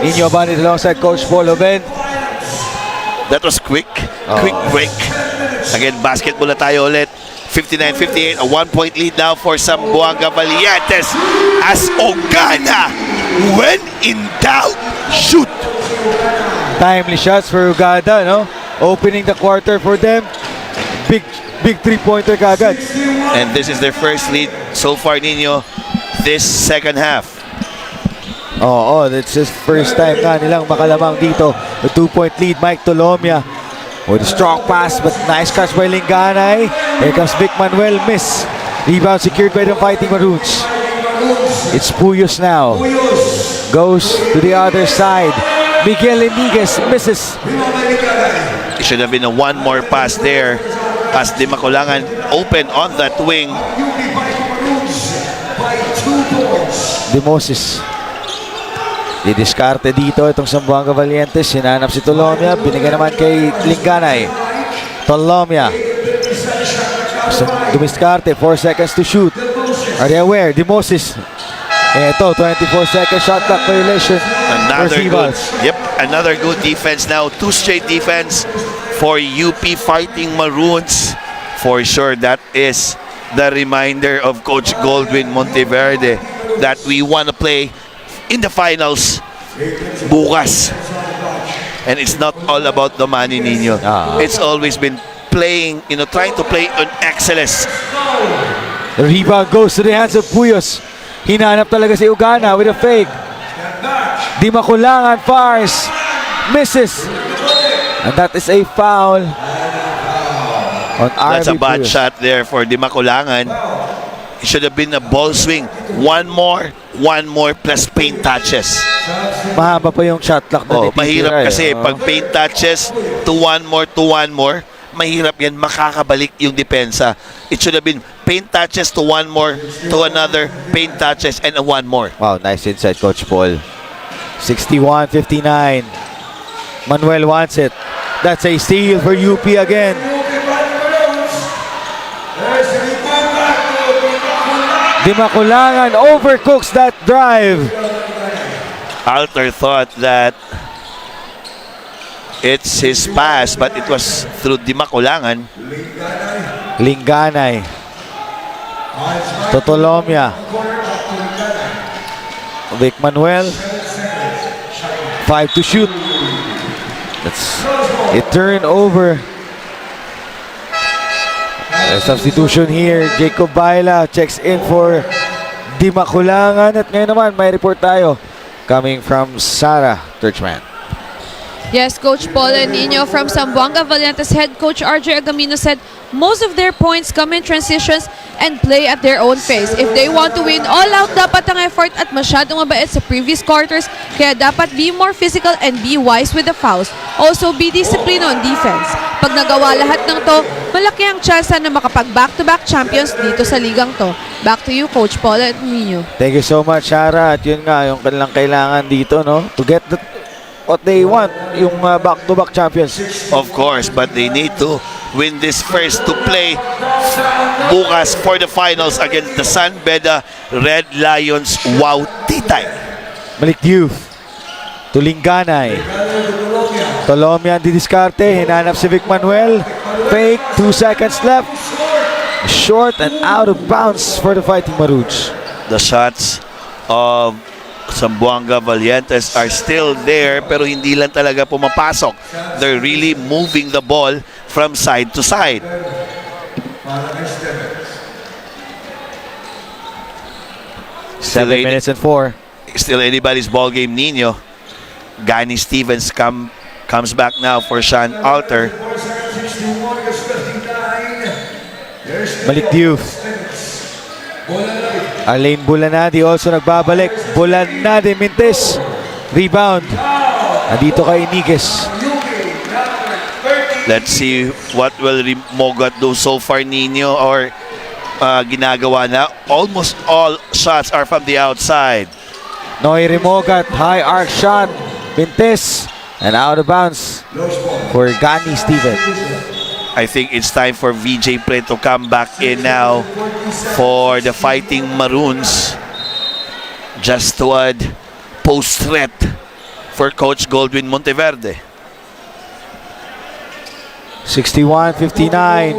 Nino Abanit alongside Coach Paul Oben. That was quick. Quick break. Again, basketball na tayo ulit. 59-58, a 1-point lead now for Zamboanga Valientes as Ogana, when in doubt, shoot. Timely shots for Uganda, no? Opening the quarter for them. Big three-pointer kagad. And this is their first lead so far, Nino, this second half. That's his first time na nilang makalamang dito. The 2-point lead, Mike Tolomia. With a strong pass, but nice catch by Linganay. Here comes Vic Manuel, miss. Rebound secured by the Fighting Maroons. It's Puyos now. Goes to the other side. Miguel Iniguez misses. It should have been a one more pass there as Di Maculangan open on that wing. Demoses. Didiskarte dito itong Zamboanga Valientes. Sinanap si Tolomia. Binigyan naman kay Linganay. Tolomia. Dumiskarte. 4 seconds to shoot. Are they aware? Demoses. Ito, 24-second shot clock violation. Another good defense now. 2 straight defense for UP Fighting Maroons. For sure, that is the reminder of Coach Goldwyn Monteverde that we want to play in the finals bukas. And it's not all about the money, Nino. It's always been playing, trying to play on excellence. The rebound goes to the hands of Puyos. Hinanap talaga si Ugana with a fake. Di Maculangan fires. Misses. And that is a foul on RB That's a bad Puyos. shot there for Di Maculangan. It should have been a ball swing. One more plus paint touches. Mahaba pa yung shot clock na Mahirap kasi pag paint touches to one more, mahirap yan, makakabalik yung depensa. It should have been paint touches to one more, to another, paint touches, and a one more. Wow, nice inside, Coach Paul. 61-59. Manuel wants it. That's a steal for UP again. Di Maculangan overcooks that drive. Alter thought that it's his pass, but it was through Di Maculangan. Linganay. Totolomia. Vic Manuel. 5 to shoot. That's a turnover. A substitution here. Jacob Baila checks in for Di Maculangan. At ngayon naman, may report tayo coming from Sarah Turchman. Yes, Coach Paul and Nino from Zamboanga Valientes head coach RJ Agamino said most of their points come in transitions and play at their own pace. If they want to win, all out dapat ang effort at masyadong mabait sa previous quarters, kaya dapat be more physical and be wise with the fouls. Also, be disciplined on defense. Pag nagawa lahat ng to, malaki ang chance na makapag back-to-back champions dito sa ligang to. Back to you, Coach Paul and Nino. Thank you so much, Sarah. At yun nga, yung kanilang kailangan dito, no? To get what they want, yung back-to-back champions. Of course, but they need to win this first to play bukas for the finals against the San Beda Red Lions. Wow, Titay. Malik Diouf to Linganay. Tolomia didiskarte. Hinanap si Vic Manuel. Fake. 2 seconds left. Short and out of bounds for the Fighting Maroons. The shots of Zamboanga Valientes are still there pero hindi lang talaga pumapasok. They're really moving the ball from side to side. Still 7 minutes and 4. Still anybody's ball game, Nino. Gani Stevens comes back now for Sean Alter. Malik Diouf. Alain Bulanadi also nagbabalik. Bulanadi Mintes. Rebound. Nandito kay Iniguez. Let's see what will Mogat do so far, Nino, or ginagawa na. Almost all shots are from the outside. Noy Rimogat, high arc shot. Mintes. And out of bounds for Gani Stevens. I think it's time for VJ Play to come back in now for the Fighting Maroons. Just to add post threat for Coach Goldwyn Monteverde. 61-59.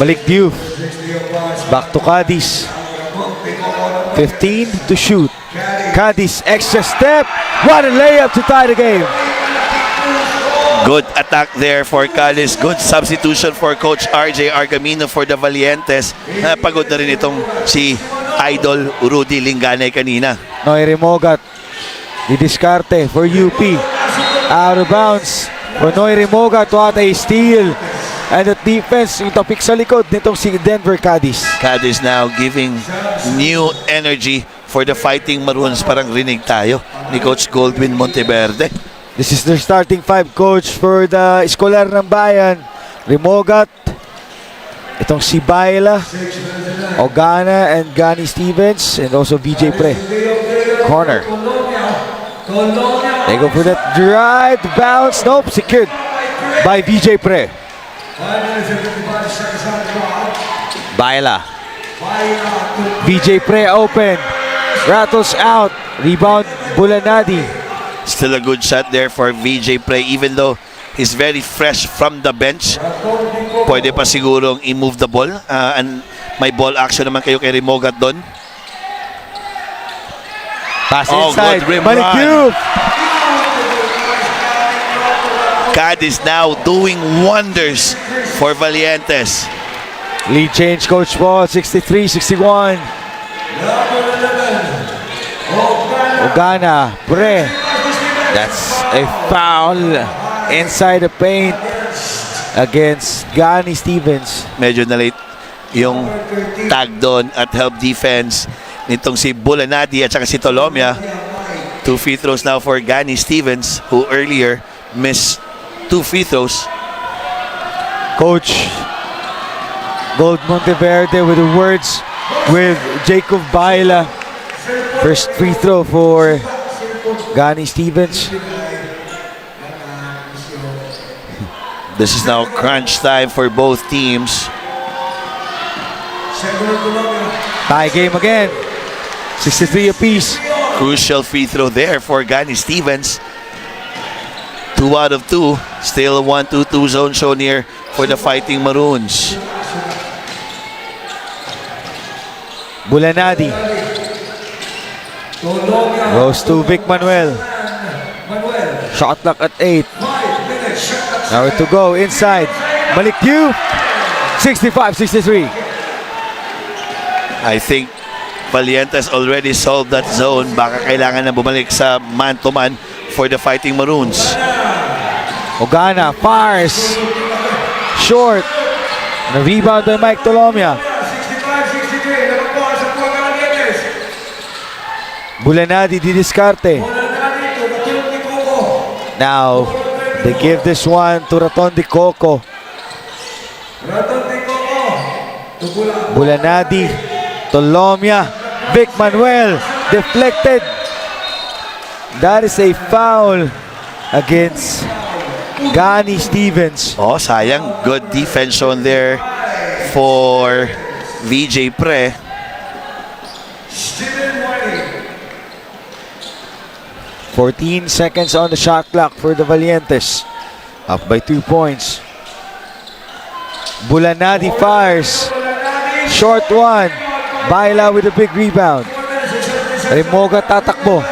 Malik Diouf. Back to Cadiz. 15 to shoot. Cadiz extra step. What a layup to tie the game. Good attack there for Cadiz. Good substitution for Coach RJ Argamino for the Valientes. Napagod na rin itong si Idol Rudy Linganay kanina. Noy Remogat. Didiskarte for UP. Out of bounds for Noy Remogat. What a steal. And the defense, yung topik sa likod nitong si Denver Cadiz. Cadiz now giving new energy for the Fighting Maroons. Parang rinig tayo ni Coach Goldwyn Monteverde. This is their starting five, coach, for the Escolar ng Bayan. Remogat, itong si Baila, Ogana, and Gani Stevens, and also VJ Pre. Corner. They go for that drive, bounce, nope, secured by VJ Pre. Baila. VJ Pre open, rattles out, rebound Bulanadi. Still a good shot there for VJ Pre, even though he's very fresh from the bench. Pwede pa sigurong i-move the ball. And may ball action naman kayo kay Remogat doon. Pass Oh, inside, good rim Malik run. Diouf. Cadiz now doing wonders for Valientes. Lead change, Coach Paul, 63-61. Ogana, Pre. That's a foul inside the paint against Gani Stevens. Medyo na late yung tag doon at help defense nitong si Bulanadi at saka si Tolomia. 2 free throws now for Gani Stevens, who earlier missed 2 free throws. Coach Gold Monteverde with the words with Jacob Baila. First free throw for Gani Stevens. This is now crunch time for both teams. Tie game again. 63 apiece. Crucial free throw there for Gani Stevens. 2 out of 2. Still a 1-2-2 zone shown here for the Fighting Maroons. Bulanadi. Goes to Vic Manuel. Shot clock at 8. Now to go inside. Malik Diouf. 65-63. I think Valientes already solved that zone. Baka kailangan na bumalik sa man-to-man for the Fighting Maroons. Ogana fires. Short. And a rebound by Mike Tolomia. Bulanadi didiskarte. Now, they give this one to Raton de Coco. Bulanadi, Tolomia, Vic Manuel, deflected. That is a foul against Gani Stevens. Oh, sayang. Good defense shown there for VJ Pre. 14 seconds on the shot clock for the Valientes. Up by 2 points. Bulanadi fires. Short one. Baila with a big rebound. Remogat tatakbo.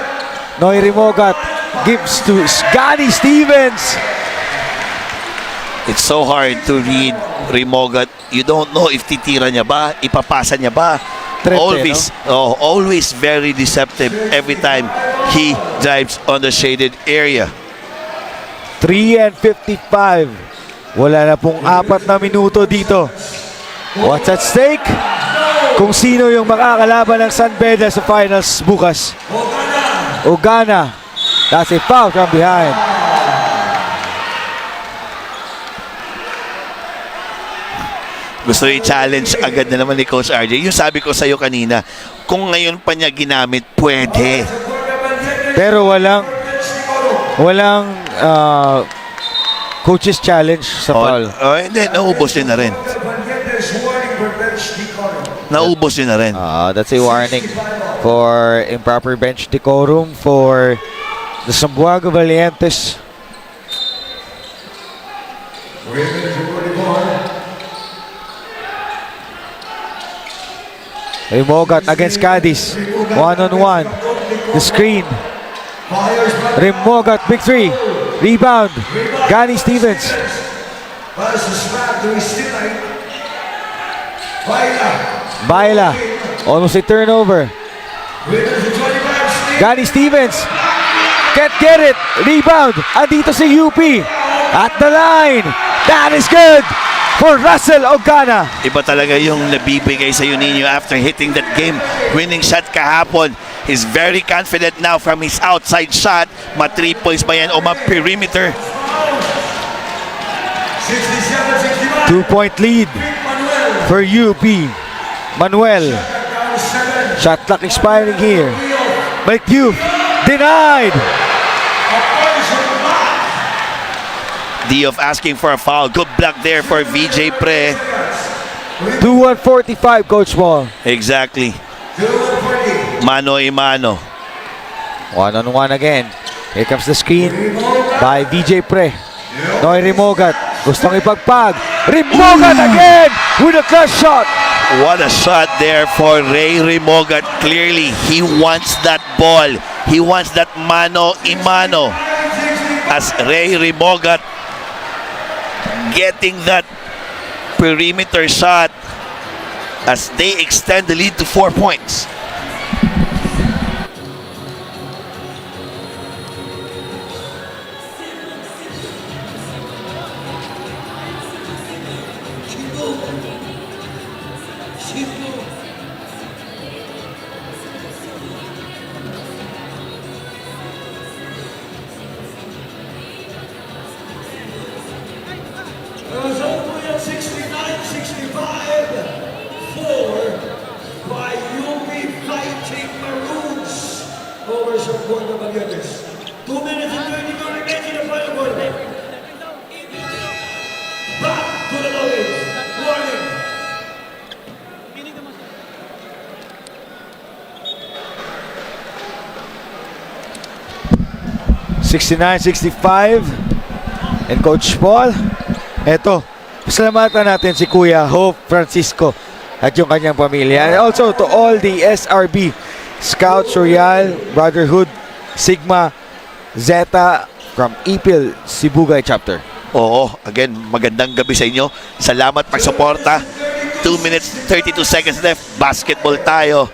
Noy Remogat gives to Gani Stevens. It's so hard to read Remogat. You don't know if titira niya ba, ipapasa niya ba. Trente, Always very deceptive every time he drives on the shaded area. 3:55. Wala na pong 4 na minuto dito. What's at stake? Kung sino yung makakalaban ng San Beda sa finals bukas. Ogana. That's a foul from behind. Gusto i-challenge agad na naman ni Coach RJ. Yung sabi ko sa'yo kanina, kung ngayon pa niya ginamit, pwede. Pero walang coach's challenge sa foul. Hindi, naubos din na rin. naubos yun na rin. That's a warning for improper bench decorum for the Zamboanga Valientes. Rimogat against Cadiz. One-on-one. The screen. Rimogat, big three. Rebound. Gani Stevens. Baila. Almost a turnover. Gani Stevens. Can't get it. Rebound. Andito si UP. At the line. That is good for Russell Ogana. Iba talaga yung nabibigay sa Juninho after hitting that game-winning shot kahapon. He's very confident now from his outside shot. Ma-3 points ba yan o ma-perimeter? 2-point lead for UP. Manuel. Shot clock expiring here. Mike Diouf. Denied. Diouf asking for a foul. Good block there for VJ Pre. 2-1-45, Coach Paul. Exactly. Mano y mano. One-on-one again. Here comes the screen by VJ Pre. Noy Rimogat. Gustong ipagpag. Rimogat again with a clutch shot. What a shot there for Ray Rimogat. Clearly, he wants that ball. He wants that mano y mano. As Ray Rimogat getting that perimeter shot as they extend the lead to 4 points. Zamboanga 69-65, 4 by UP Fighting Maroons over Zamboanga Valientes. 2 minutes and 22 remains in the final quarter. Back to the Lowe's. Warning. 69-65. And Coach Paul, eto, pasalamatan natin si Kuya Hope Francisco at yung kanyang pamilya. And also to all the SRB, Scouts, Royal, Brotherhood, Sigma, Zeta from Ipil, Sibugay Chapter. Oo, again, magandang gabi sa inyo. Salamat pagsuporta. 2 minutes, 32 seconds left. Basketball tayo.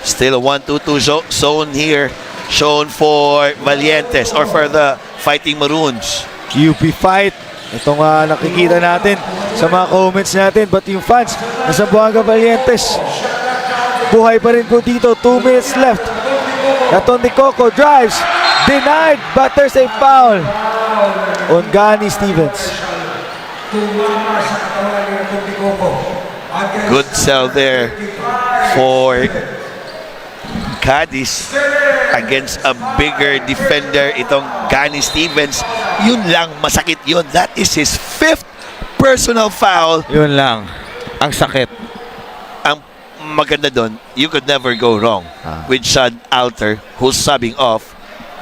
Still a 1-2-2 zone here. Shown for Valientes or for the Fighting Maroons. UP fight. Itong nakikita natin sa mga comments natin. But yung fans na Zamboanga Valientes, buhay pa rin po dito. 2 minutes left. Naton de Coco drives. Denied, but there's a foul on Gani Stevens. Good sell there for Cadiz against a bigger defender, itong Gani Stevens. Yun lang, masakit yun. That is his 5th personal foul. Yun lang. Ang sakit. Ang maganda doon, you could never go wrong with Sean Alter, who's subbing off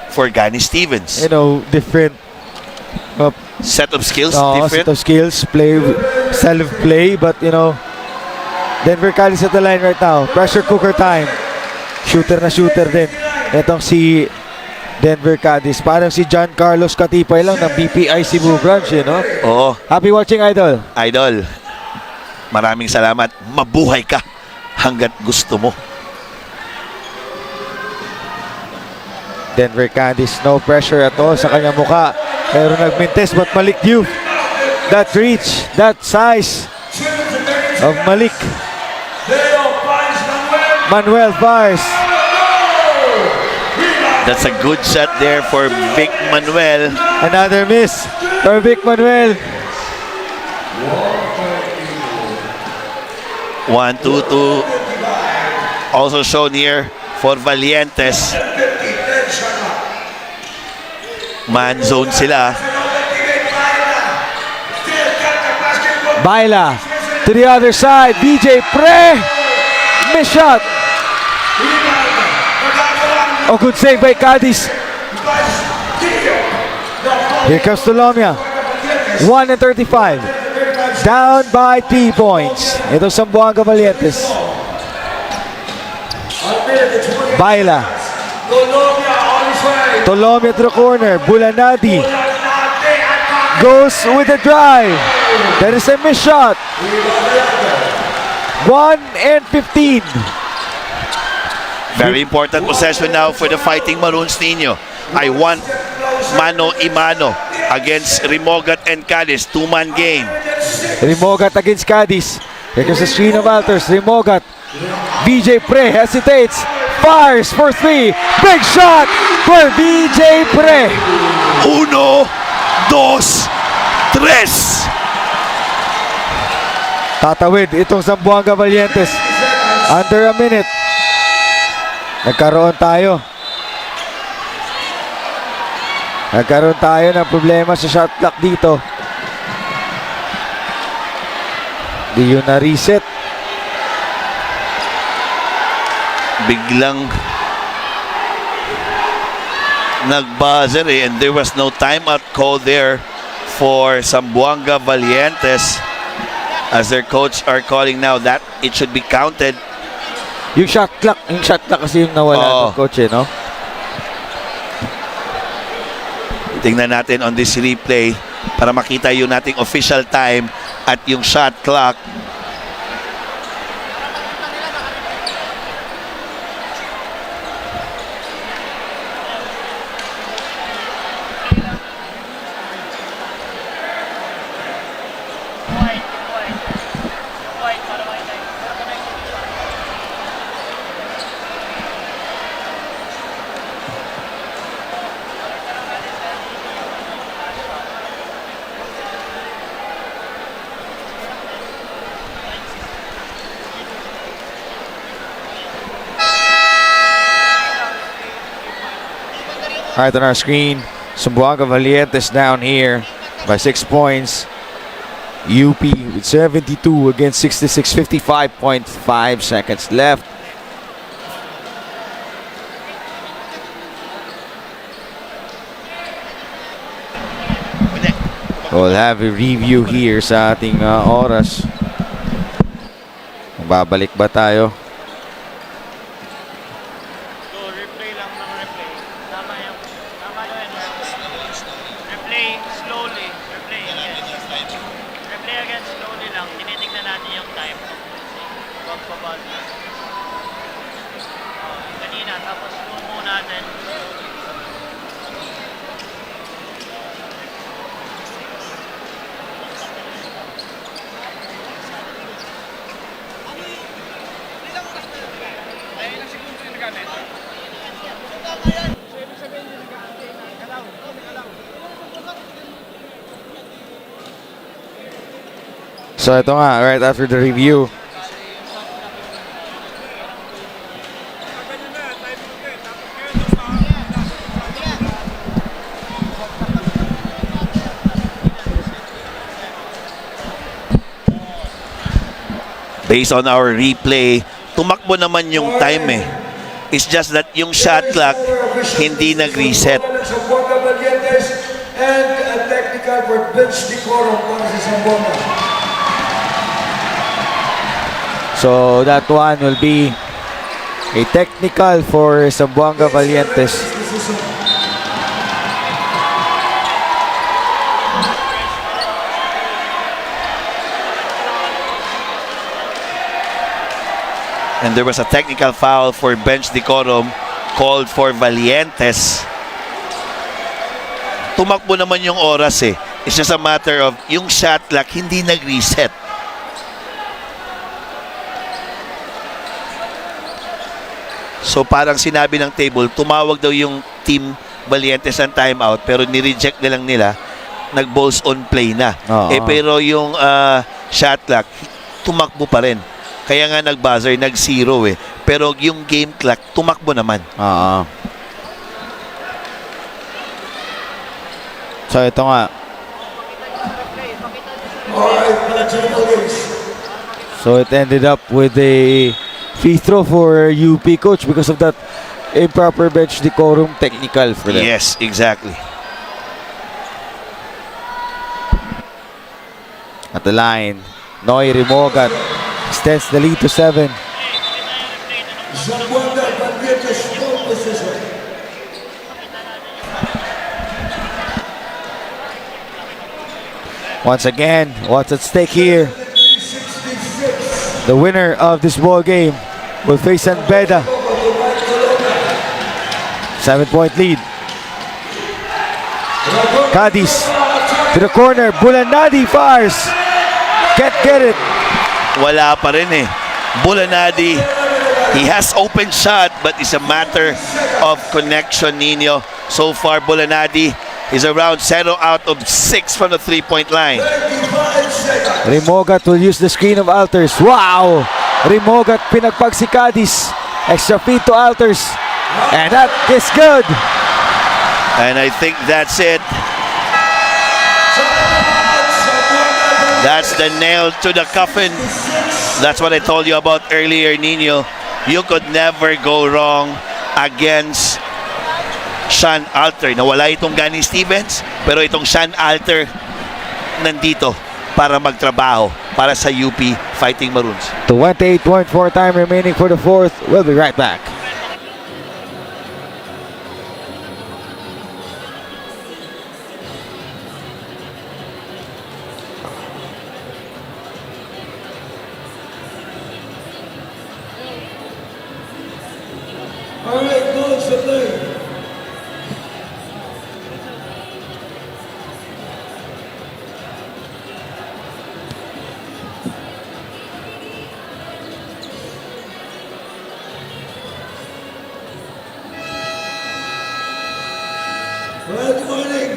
for Gani Stevens. You know, different Set of skills, set different. of skills, style of play, but you know, Denver Cadiz at the line right now. Pressure cooker time. Shooter na shooter din. Itong si Denver Cadiz. Parang si John Carlos Katipay lang ng BPI Cebu branch, you know? Oo, Happy watching, Idol. Idol. Maraming salamat. Mabuhay ka hanggat gusto mo. Denver Cadiz, no pressure at all sa kanyang muka. Pero nagmintes, but Malik Diouf. That reach, that size of Malik. Manuel fires. That's a good shot there for Vic Manuel. Another miss for Vic Manuel. 1-2-2. Also shown here for Valientes. Man zone sila. Baila. To the other side, BJ Pre. Miss shot. Oh, good save by Cadiz. Here comes Tolomia. 1-35. Down by 3 points. Ito Zamboanga Valientes. Baila. Tolomia to the corner. Bulanadi goes with the drive. That is a miss shot. 1-15. Very important possession now for the Fighting Maroons, Nino. I want mano y mano against Rimogat and Cadiz. 2-man game. Rimogat against Cadiz. Here comes the screen of Alters. Rimogat. BJ Pre hesitates. Fires for 3. Big shot for BJ Pre. 1, 2, 3. Tatawid itong Zamboanga Valientes. Under a minute. Nagkaroon tayo ng problema sa shot clock dito. Di yun na-reset. Biglang nag-buzzer and there was no timeout call there for Zamboanga Valientes, as their coach are calling now that it should be counted. Yung shot clock kasi yung nawala ng coach no? Tingnan natin on this replay para makita yung nating official time at yung shot clock. Alright, on our screen, Zamboanga Valientes down here by 6 points. UP with 72 against 66, 55.5 seconds left. We'll have a review here sa ating oras. Babalik ba tayo? Replay lang ng replay. Tama yun, replay slowly. Replay again slowly lang. Tinitignan natin yung time. Huwag pa ba? Kanina, tapos slow mo natin. So ito nga, right after the review. Based on our replay, tumakbo naman yung time eh. It's just that yung shot clock hindi nag-reset. Zamboanga Valientes and a technical for bench decorum para sa Zamboanga. So that one will be a technical for Zamboanga Valientes. And there was a technical foul for bench decorum called for Valientes. Tumakbo naman yung oras eh. It's just a matter of yung shot clock hindi nag-reset. So parang sinabi ng table, tumawag daw yung team Valientes ng timeout pero ni-reject na lang nila, nag-balls on play na. Pero yung shot clock, tumakbo pa rin. Kaya nga nag-buzzer, nag-zero eh. Pero yung game clock, tumakbo naman. So ito nga. Alright, mga Generals. So it ended up with a free throw for UP, coach, because of that improper bench decorum technical for them. Yes, exactly. At the line, Noy Rimogat extends the lead to 7. Zamboanga Valdez, no position. Once again, what's at stake here? The winner of this ball game will face San Beda. 7-point lead. Cadiz to the corner. Bulanadi fires. Can't get it. Wala pa rin eh. Bulanadi, he has open shot, but it's a matter of connection, Nino. So far, Bulanadi is around 0 out of 6 from the 3-point line. Rimogat will use the screen of Alters. Wow! Rimogat pinagpag si Cadiz. Extra feed to Alters. And that is good. And I think that's it. That's the nail to the coffin. That's what I told you about earlier, Nino. You could never go wrong against Sean Alter. Nawala itong Gani Stevens, pero itong Sean Alter nandito para magtrabaho para sa UP Fighting Maroons. 28.4 time remaining for the fourth. We'll be right back. All right, goes the play. Good morning.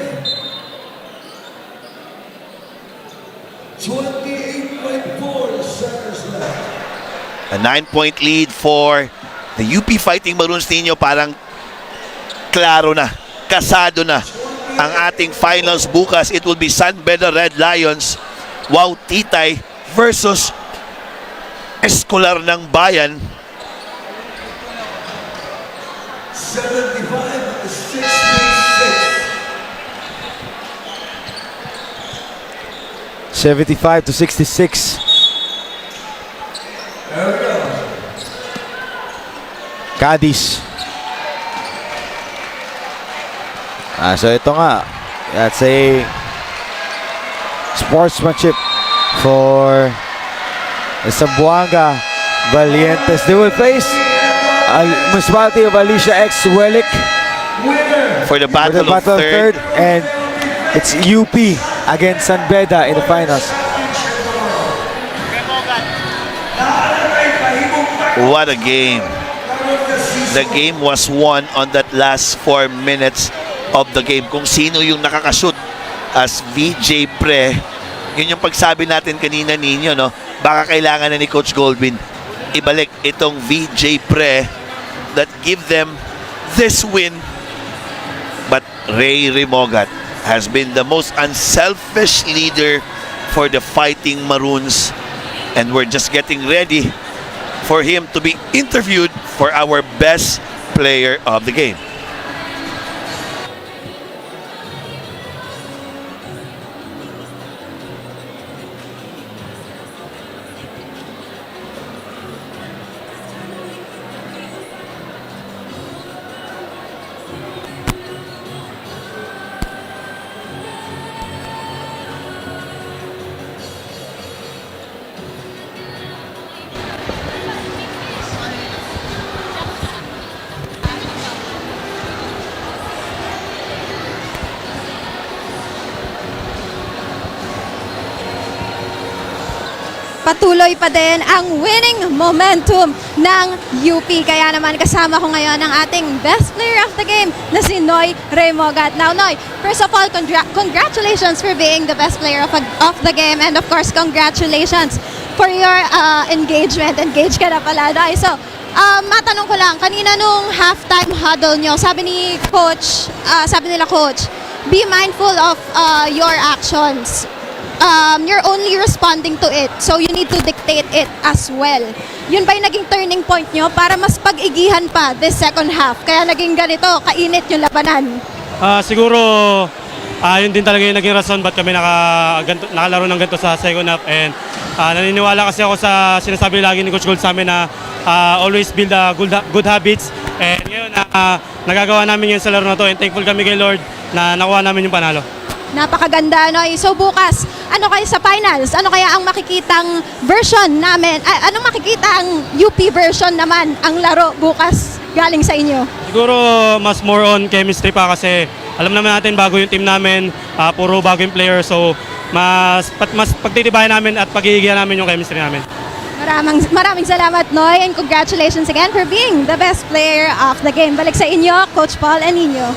28.4 seconds left. A 9-point lead for the UP Fighting Maroons, Nino. Parang klaro na, kasado na ang ating finals bukas. It will be San Beda Red Lions, Wow Titay versus Escolar ng Bayan. 75-66. Cadiz. So ito nga, that's a sportsmanship for the Zamboanga Valientes. They will face municipality of Alicia X Wellick For the for battle, the battle of third. and it's UP against San Beda in the finals. What a game. The game was won on that last 4 minutes of the game. Kung sino yung nakakashoot as VJ Pre, yun yung pagsabi natin kanina ninyo, no? Baka kailangan na ni Coach Goldwyn ibalik itong VJ Pre that give them this win. But Ray Rimogat has been the most unselfish leader for the Fighting Maroons, and we're just getting ready for him to be interviewed for our best player of the game. Patuloy pa din ang winning momentum ng UP. Kaya naman kasama ko ngayon ang ating best player of the game na si Noy Rimogat. Now Noy, first of all, congratulations for being the best player of the game, and of course, congratulations for your engagement. Engage ka na pala, Noy. So, matanong ko lang, kanina nung halftime huddle nyo, sabi nila coach, be mindful of your actions. you're only responding to it. So you need to dictate it as well. Yun ba yung naging turning point nyo para mas pag-igihan pa this second half? Kaya naging ganito, kainit yung labanan. Siguro, yun din talaga yung naging rason ba't kami nakalaro ng ganito sa second half. And naniniwala kasi ako sa sinasabi lagi ni Coach Gold sa amin na always build good habits. And ngayon, nagagawa namin yun sa laro na to. And thankful kami kay Lord na nakuha namin yung panalo. Napakaganda, Noy. So bukas, ano kayo sa finals? Ano kaya ang makikitang version namin? Anong makikita ang UP version naman ang laro bukas galing sa inyo? Siguro mas more on chemistry pa kasi alam naman natin bago yung team namin, puro bago yung player. So mas pagtitibayan namin at pag-iigihan namin yung chemistry namin. Maraming salamat, Noy, and congratulations again for being the best player of the game. Balik sa inyo, Coach Paul and Nino.